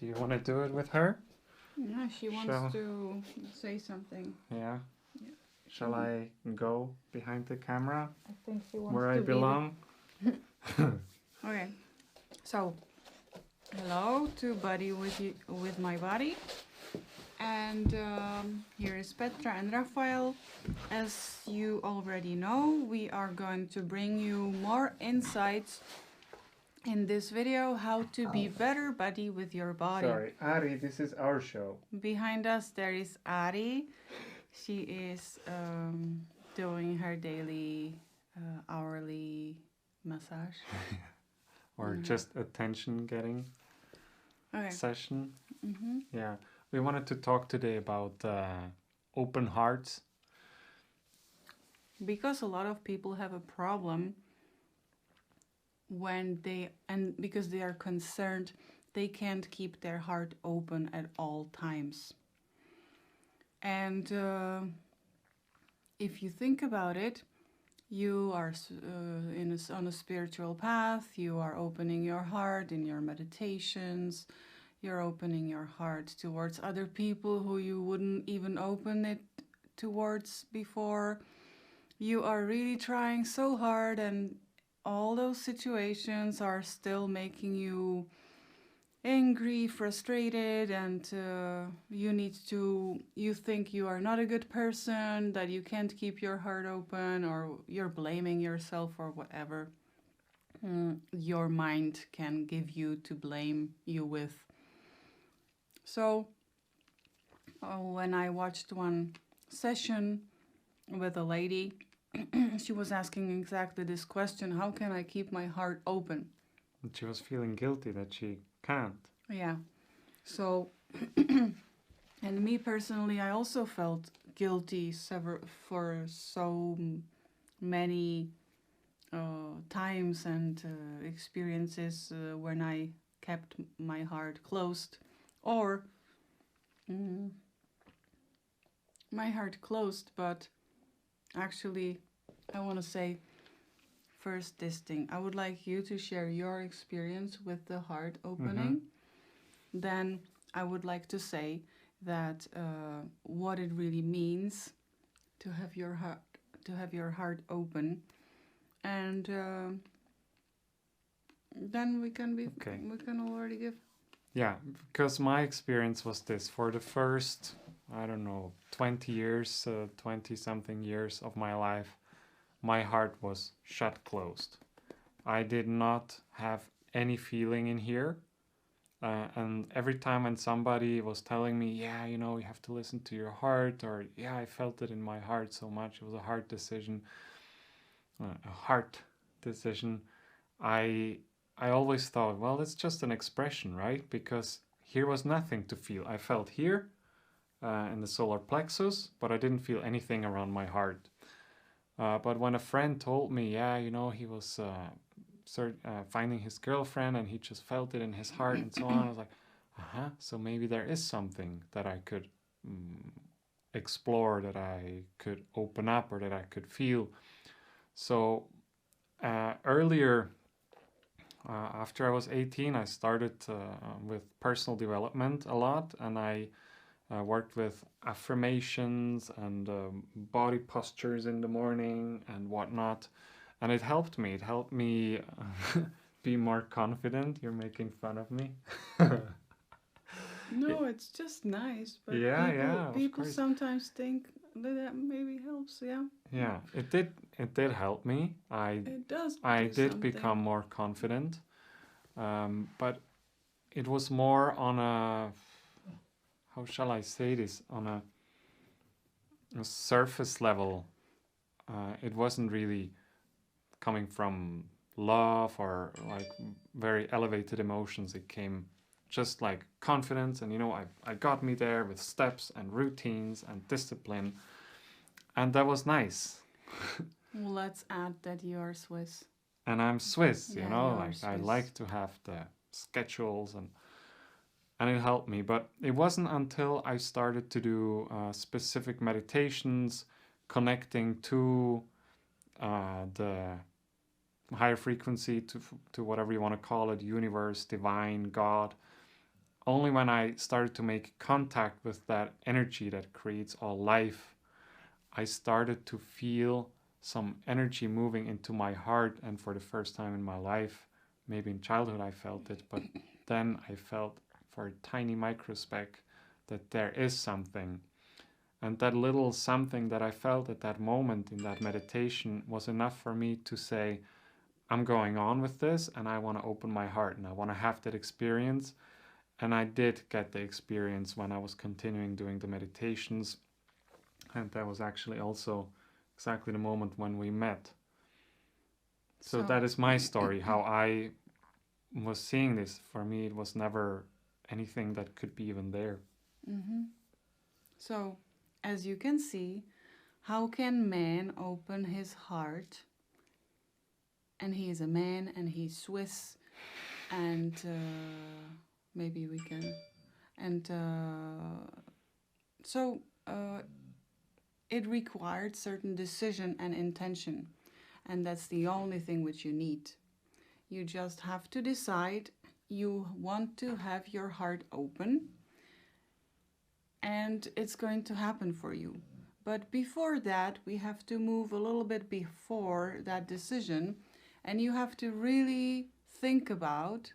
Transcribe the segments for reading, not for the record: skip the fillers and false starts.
Do you want to do it with her? Yeah, she wants to say something. Yeah. Yeah. Shall I go behind the camera? I think she wants where to I belong. Okay. So, hello to Buddy with my body. And here is Petra and Raphael. As you already know, we are going to bring you more insights in this video how to be better buddy with your body. Sorry, Ari, this is our show. Behind us there is Ari. She is doing her daily, hourly massage. Or just attention getting session. Yeah, we wanted to talk today about open hearts. Because a lot of people have a problem because they are concerned they can't keep their heart open at all times. And if you think about it, you are on a spiritual path, you are opening your heart in your meditations, you're opening your heart towards other people who you wouldn't even open it towards before. You are really trying so hard, and all those situations are still making you angry, frustrated, and you think you are not a good person, that you can't keep your heart open, or you're blaming yourself or whatever your mind can give you to blame you with. So when I watched one session with a lady, she was asking exactly this question: how can I keep my heart open? And she was feeling guilty that she can't. Yeah. So, and me personally, I also felt guilty for so many times and experiences when I kept my heart closed, or my heart closed, but actually, I want to say first this thing. I would like you to share your experience with the heart opening. Then I would like to say that what it really means to have your heart open, and then we can already give. Yeah, because my experience was this: for the first, I don't know, 20 years, 20 something years of my life, my heart was shut closed. I did not have any feeling in here. And every time when somebody was telling me, yeah, you know, you have to listen to your heart, or yeah, I felt it in my heart so much, it was a hard decision, I always thought, well, it's just an expression, right? Because here was nothing to feel. I felt here in the solar plexus, but I didn't feel anything around my heart. But when a friend told me, yeah, you know, he was finding his girlfriend and he just felt it in his heart and so on, I was like, so maybe there is something that I could explore, that I could open up, or that I could feel. So earlier, after I was 18, I started with personal development a lot, and I worked with affirmations and body postures in the morning and whatnot, and it helped me. It helped me be more confident. You're making fun of me. No, it's just nice. But people sometimes think that maybe helps. Yeah. Yeah, it did help me. It does. I did become more confident, but it was more on a, how shall I say this, on a surface level. It wasn't really coming from love or like very elevated emotions. It came just like confidence, and you know, I got me there with steps and routines and discipline, and that was nice. Well, let's add that you are Swiss. And I'm Swiss, you know, like Swiss. I like to have the schedules, and it helped me. But it wasn't until I started to do specific meditations connecting to the higher frequency, to whatever you want to call it, universe, divine, God, only when I started to make contact with that energy that creates all life, I started to feel some energy moving into my heart. And for the first time in my life, maybe in childhood I felt it, but then I felt for a tiny microspeck that there is something. And that little something that I felt at that moment in that meditation was enough for me to say, I'm going on with this and I want to open my heart and I want to have that experience. And I did get the experience when I was continuing doing the meditations. And that was actually also exactly the moment when we met. So that is my story, how I was seeing this. For me, it was never anything that could be even there. Mm-hmm. So, as you can see, how can man open his heart? And he is a man and he's Swiss, and maybe we can. And so it required certain decision and intention, and that's the only thing which you need. You just have to decide you want to have your heart open, and it's going to happen for you. But before that, we have to move a little bit before that decision, and you have to really think about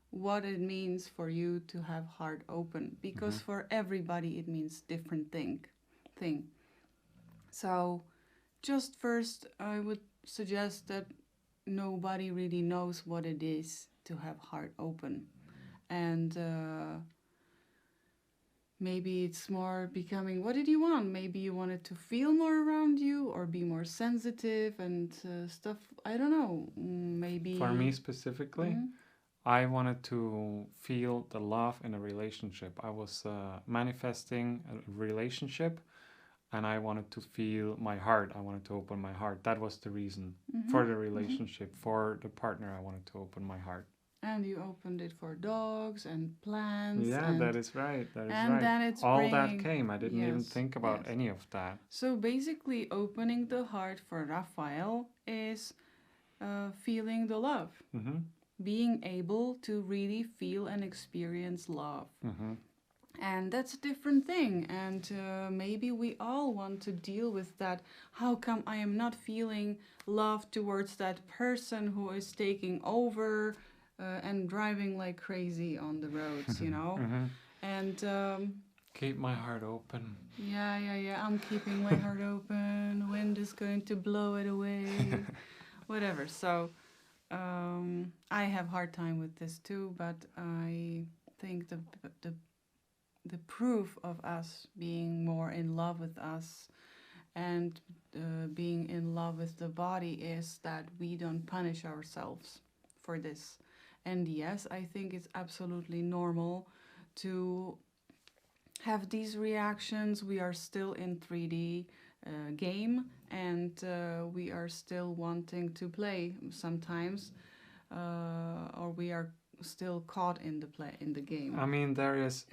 what it means for you to have heart open, because for everybody it means different thing. So just first I would suggest that nobody really knows what it is to have heart open, and maybe it's more becoming, what did you want? Maybe you wanted to feel more around you or be more sensitive and stuff. I don't know. Maybe. For me specifically, I wanted to feel the love in a relationship. I was manifesting a relationship and I wanted to feel my heart. I wanted to open my heart. That was the reason for the relationship, for the partner. I wanted to open my heart. And you opened it for dogs and plants. Yeah, and that is right. That is and right. then it's all bringing, that came. I didn't even think about any of that. So basically, opening the heart for Raphael is feeling the love, being able to really feel and experience love. And that's a different thing. And maybe we all want to deal with that. How come I am not feeling love towards that person who is taking over and driving like crazy on the roads, you know? And keep my heart open. Yeah. I'm keeping my heart open. Wind is going to blow it away. Whatever. So I have hard time with this too, but I think the proof of us being more in love with us and being in love with the body is that we don't punish ourselves for this. And yes, I think it's absolutely normal to have these reactions. We are still in 3D game, and we are still wanting to play sometimes, or we are still caught in the game. I mean, there is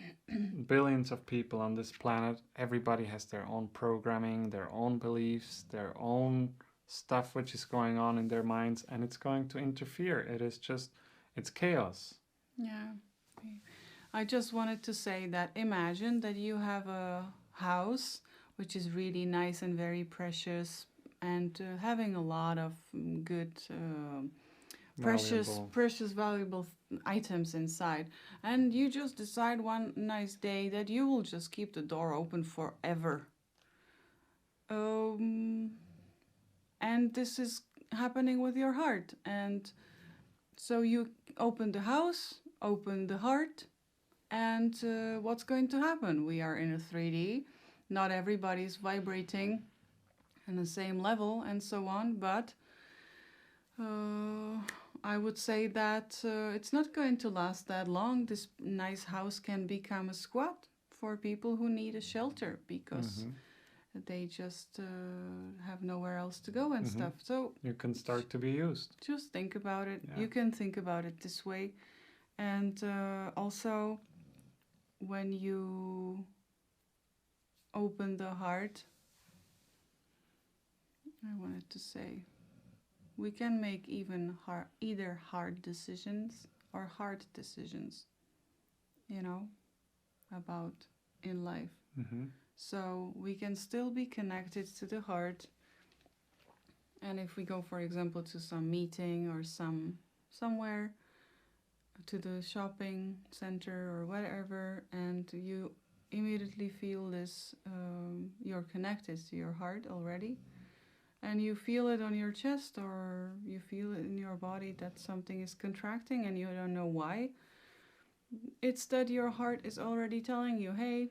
billions of people on this planet. Everybody has their own programming, their own beliefs, their own stuff which is going on in their minds, and it's going to interfere. It is just, it's chaos. Yeah. I just wanted to say that imagine that you have a house which is really nice and very precious, and having a lot of good precious valuable items inside, and you just decide one nice day that you will just keep the door open forever, and this is happening with your heart. And so you open the house, open the heart, and what's going to happen? We are in a 3D, not everybody's vibrating on the same level and so on, but I would say that it's not going to last that long. This nice house can become a squat for people who need a shelter because they just have nowhere else to go and stuff. So you can start to be used. Just think about it. Yeah. You can think about it this way. And also, when you open the heart, I wanted to say, we can make even either hard decisions or hard decisions. you know, about in life. Mm-hmm. So we can still be connected to the heart. And if we go, for example, to some meeting or somewhere, to the shopping center or whatever, and you immediately feel this, you're connected to your heart already, and you feel it on your chest or you feel it in your body that something is contracting and you don't know why. It's that your heart is already telling you, hey,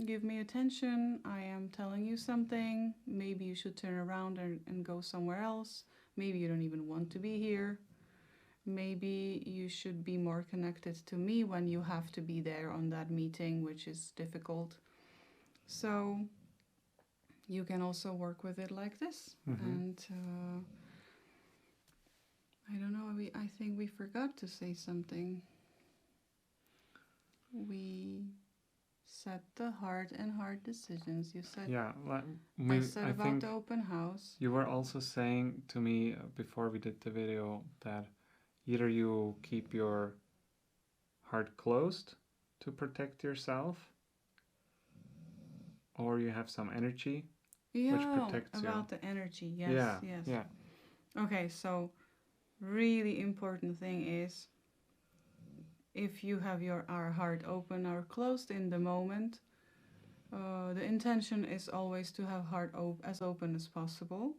give me attention, I am telling you something, maybe you should turn around and go somewhere else, maybe you don't even want to be here, maybe you should be more connected to me when you have to be there on that meeting, which is difficult. So you can also work with it like this. Mm-hmm. And I don't know, I think we forgot to say something. We said the heart and hard decisions. You said, Yeah, I said about the open house. You were also saying to me before we did the video that either you keep your heart closed to protect yourself, or you have some energy which protects about you. the energy. Yes, Yeah, yes. yeah. Okay, so really important thing is if you have our heart open or closed in the moment, the intention is always to have heart as open as possible,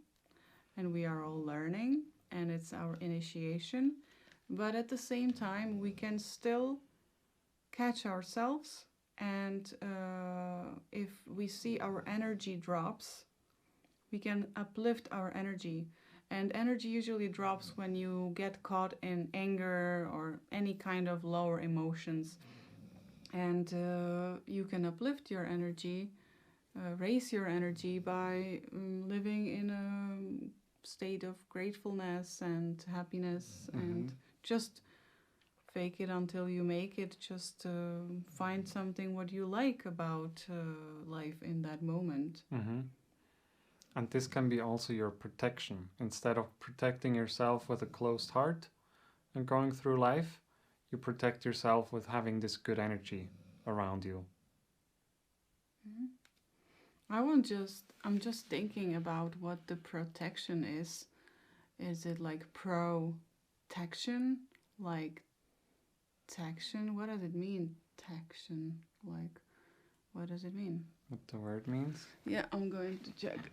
and we are all learning, and it's our initiation. But at the same time, we can still catch ourselves, and if we see our energy drops, we can uplift our energy. And energy usually drops when you get caught in anger or any kind of lower emotions. And you can uplift your energy, raise your energy by living in a state of gratefulness and happiness, and just fake it until you make it. Just find something what you like about life in that moment. And this can be also your protection. Instead of protecting yourself with a closed heart and going through life, you protect yourself with having this good energy around you. I'm just thinking about what the protection is. Is it like protection? Like taction? What does it mean? Taction. Like, what does it mean? What the word means? Yeah, I'm going to check.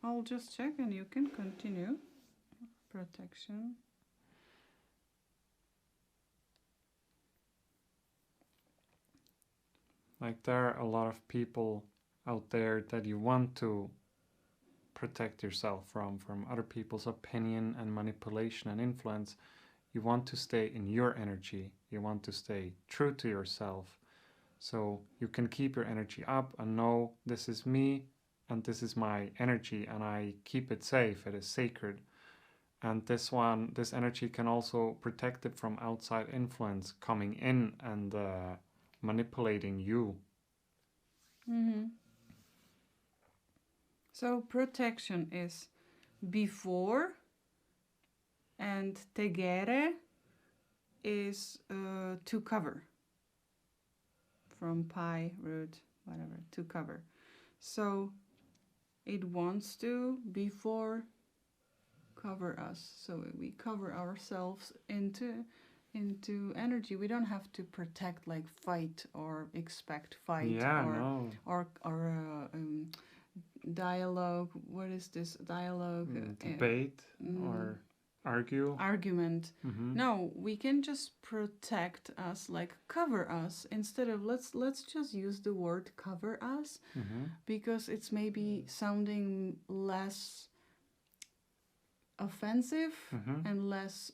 I'll just check and you can continue. Protection. Like, there are a lot of people out there that you want to protect yourself from other people's opinion and manipulation and influence. You want to stay in your energy. You want to stay true to yourself. So you can keep your energy up and know this is me and this is my energy, and I keep it safe. It is sacred. And this energy can also protect it from outside influence coming in and manipulating you. So protection is before, and tegere is to cover. From pi root whatever, to cover. So it wants to before cover us. So we cover ourselves into energy. We don't have to protect, like fight or expect fight, or dialogue. What is this dialogue? Debate or argument. No, we can just protect us, like cover us, instead of let's just use the word cover us, because it's maybe sounding less offensive and less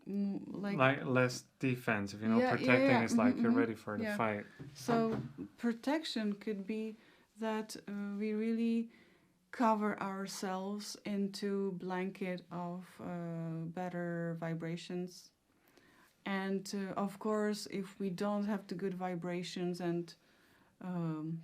like less defensive, protecting is like you're ready for the fight. So protection could be that we really cover ourselves into blanket of better vibrations. And of course, if we don't have the good vibrations and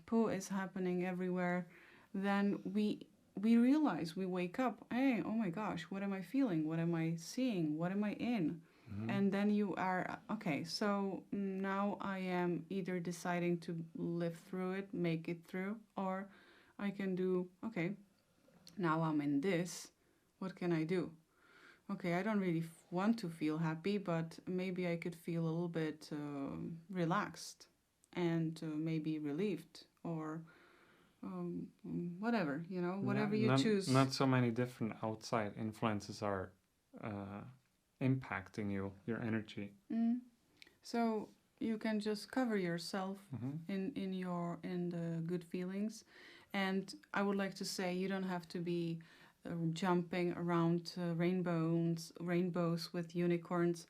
poo is happening everywhere, then we realize, we wake up, hey, oh my gosh, what am I feeling? What am I seeing? What am I in? And then you are, okay, so now I am either deciding to live through it, make it through, or I can do, okay, now I'm in this, what can I do? Okay, I don't really want to feel happy, but maybe I could feel a little bit relaxed and maybe relieved, or whatever, you know, whatever you choose. Not so many different outside influences are impacting you, your energy. So you can just cover yourself in the good feelings. And I would like to say you don't have to be jumping around rainbows with unicorns.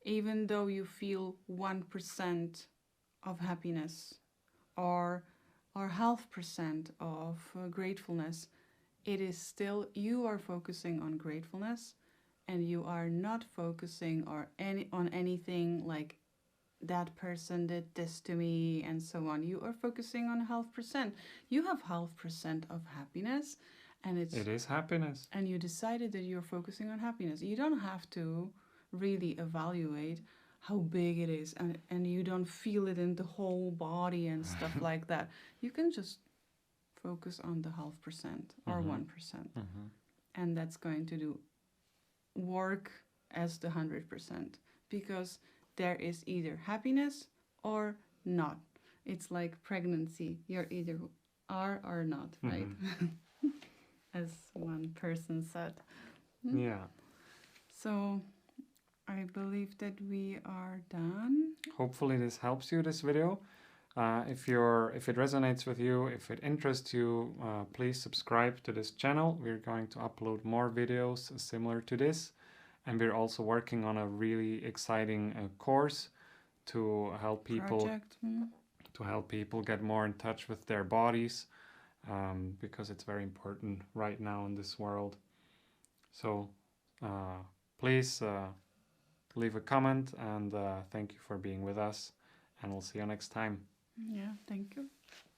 Even though you feel 1% of happiness or 0.5% of gratefulness, it is still, you are focusing on gratefulness, and you are not focusing on anything like that person did this to me and so on. You are focusing on 0.5%. You have 0.5% of happiness, and it is happiness. And you decided that you're focusing on happiness. You don't have to really evaluate how big it is, and you don't feel it in the whole body and stuff like that. You can just focus on the 0.5% or 1%. And that's going to do work as the 100%, because there is either happiness or not. It's like pregnancy. You're either are or not, right? As one person said. Yeah. So I believe that we are done. Hopefully this helps you, this video. If it resonates with you, if it interests you, please subscribe to this channel. We're going to upload more videos similar to this, and we're also working on a really exciting course to help people get more in touch with their bodies, because it's very important right now in this world. So please leave a comment, and thank you for being with us, and we'll see you next time. Yeah, thank you.